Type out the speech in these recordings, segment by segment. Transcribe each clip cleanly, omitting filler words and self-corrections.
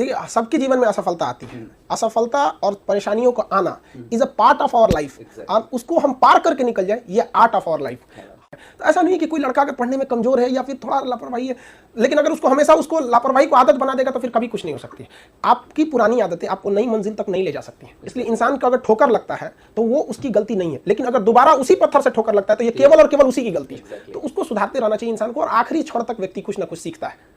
देखिए, सबके जीवन में असफलता आती है। असफलता और परेशानियों को आना is a part of our life. और उसको हम पार करके निकल जाए, ये आर्ट ऑफ आवर लाइफ। तो ऐसा नहीं है कि कोई लड़का अगर पढ़ने में कमजोर है या फिर थोड़ा लापरवाही है, लेकिन अगर उसको हमेशा उसको लापरवाही को आदत बना देगा तो फिर कभी कुछ नहीं हो सकती। आपकी पुरानी आदतें आपको नई मंजिल तक नहीं ले जा सकती हैं। इसलिए इंसान को अगर ठोकर लगता है तो वो उसकी गलती नहीं है, लेकिन अगर दोबारा उसी पत्थर से ठोकर लगता है तो ये केवल और केवल उसी की गलती है। तो उसको सुधारते रहना चाहिए इंसान को, और आखिरी क्षण तक व्यक्ति कुछ ना कुछ सीखता है।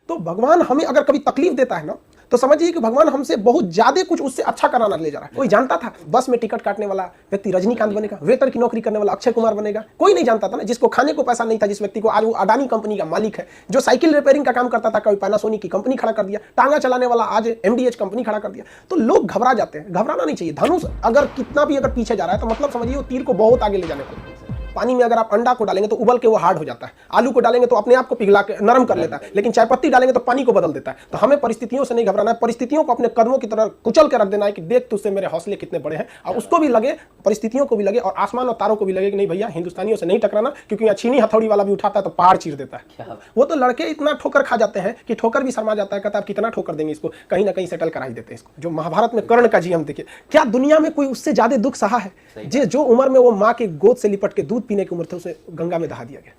तो भगवान हमें अगर कभी तकलीफ देता है ना, तो समझिए कि भगवान हमसे बहुत ज्यादा कुछ उससे अच्छा कराना ले जा रहा है। कोई जानता था बस में टिकट काटने वाला व्यक्ति रजनीकांत बनेगा, वेटर की नौकरी करने वाला अक्षय कुमार बनेगा? कोई नहीं जानता था ना। जिसको खाने को पैसा नहीं था, जिस व्यक्ति को आज वो अडानी कंपनी का मालिक है, जो साइकिल रिपेयरिंग का काम करता था कोई पैनासोनिक की कंपनी खड़ा कर दिया, टांगा चलाने वाला आज MDH कंपनी खड़ा कर दिया। तो लोग घबरा जाते हैं, घबराना नहीं चाहिए। धनुष अगर कितना भी अगर पीछे जा रहा है तो मतलब समझिए वो तीर को बहुत आगे ले जाने वाला है। पानी में अगर आप अंडा को डालेंगे तो उबल के वो हार्ड हो जाता है, आलू को डालेंगे तो अपने आप को पिघला के नरम कर लेता है, लेकिन चाय पत्ती डालेंगे तो पानी को बदल देता है। तो हमें परिस्थितियों से नहीं घबराना है, परिस्थितियों को अपने कदमों की तरह कुचल के रख देना है कि देख तुझसे मेरे हौसले कितने बड़े हैं। और उसको भी लगे, परिस्थितियों को भी लगे, और आसमान और तारों को भी लगे कि नहीं भैया हिंदुस्तानियों से नहीं टकराना, क्योंकि यहाँ चीनी हथौड़ी वाला भी उठाता है तो पहाड़ चीर देता है। वो तो लड़के इतना ठोकर खा जाते हैं कि ठोकर भी शर्मा जाता है, कहता है कितना ठोकर देंगे इसको, कहीं ना कहीं सेटल करा ही देते हैं इसको। जो महाभारत में कर्ण का जीवन देखिए, क्या दुनिया में कोई उससे ज्यादा दुख सहा है? जो उम्र में वो माँ के गोद से लिपट के दूध पीने की उम्र थी उसे गंगा में दहा दिया गया,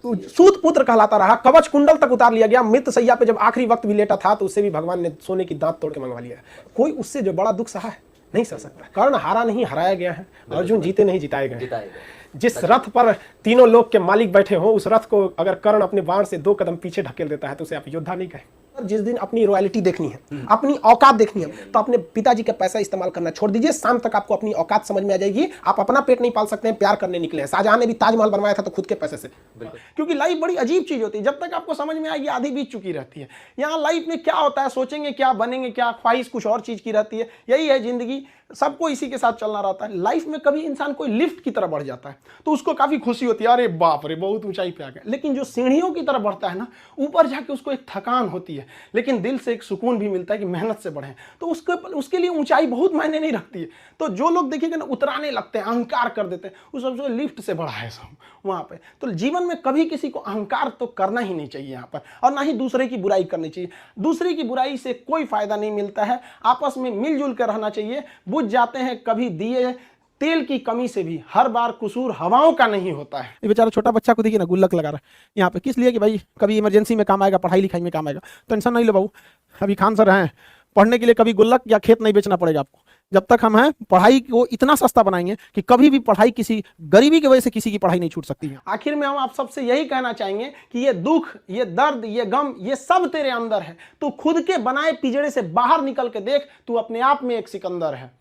तो सूत पुत्र कहलाता रहा, कवच कुंडल तक उतार लिया गया, मृत सैया पे जब आखिरी वक्त भी लेटा था तो उससे भी भगवान ने सोने की दांत तोड़ के मंगवा लिया। कोई उससे जो बड़ा दुख सहा है नहीं सह सकता। कर्ण हारा नहीं हराया गया है, अर्जुन जीते नहीं जिताए गए। जिस रथ पर तीनों लोग के मालिक बैठे हो, उस रथ को अगर कर्ण अपने बाण से 2 कदम पीछे ढकेल देता है तो उसे आप योद्धा नहीं कहे। जिस दिन अपनी रॉयल्टी देखनी है, अपनी औकात देखनी है, तो अपने पिताजी का पैसा इस्तेमाल करना छोड़ दीजिए। शाम तक आपको अपनी औकात समझ में आ जाएगी। आप अपना पेट नहीं पाल सकते हैं, प्यार करने निकले हैं। शाहजहां ने भी ताजमहल बनवाया था तो खुद के पैसे से। क्योंकि लाइफ बड़ी अजीब चीज होती है, जब तक आपको समझ में आएगी आधी बीत चुकी रहती है। यहाँ लाइफ में क्या होता है, सोचेंगे क्या, बनेंगे क्या, ख्वाहिश कुछ और चीज की रहती है। यही है जिंदगी, सबको इसी के साथ चलना रहता है। लाइफ में कभी इंसान कोई लिफ्ट की तरफ बढ़ जाता है तो उसको काफी खुशी होती है, अरे बाप रे बहुत ऊंचाई पे आ गया। लेकिन जो सीढ़ियों की तरफ बढ़ता है ना, ऊपर जाके उसको एक थकान होती है, लेकिन दिल से एक सुकून भी मिलता है कि मेहनत से बढ़े। तो उसके लिए ऊंचाई बहुत मायने नहीं रखती है। तो जो लोग देखिएगा ना उतराने लगते हैं, अहंकार कर देते हैं, उस सबसे लिफ्ट से बढ़ा है सब वहां पे। तो जीवन में कभी किसी को अहंकार तो करना ही नहीं चाहिए यहाँ पर, और ना ही दूसरे की बुराई करनी चाहिए। दूसरे की बुराई से कोई फायदा नहीं मिलता है। आपस में मिलजुल कर रहना चाहिए। बुझ जाते हैं कभी दिए तेल की कमी से भी, हर बार कसूर हवाओं का नहीं होता है। ये बेचारा छोटा बच्चा को देखिए ना गुल्लक लगा रहा है यहाँ पे, किस लिए? कि भाई कभी इमरजेंसी में काम आएगा, पढ़ाई लिखाई में काम आएगा। टेंशन नहीं लो बाबू, अभी खान सर हैं, पढ़ने के लिए कभी गुल्लक या खेत नहीं बेचना पड़ेगा आपको। जब तक हम हैं पढ़ाई को इतना सस्ता बनाएंगे कि कभी भी पढ़ाई किसी गरीबी की वजह से किसी की पढ़ाई नहीं छूट सकती है। आखिर में हम आप सबसे यही कहना चाहेंगे कि ये दुख, ये दर्द, ये गम, ये सब तेरे अंदर है। तू खुद के बनाए पिंजड़े से बाहर निकल के देख, तू अपने आप में एक सिकंदर है।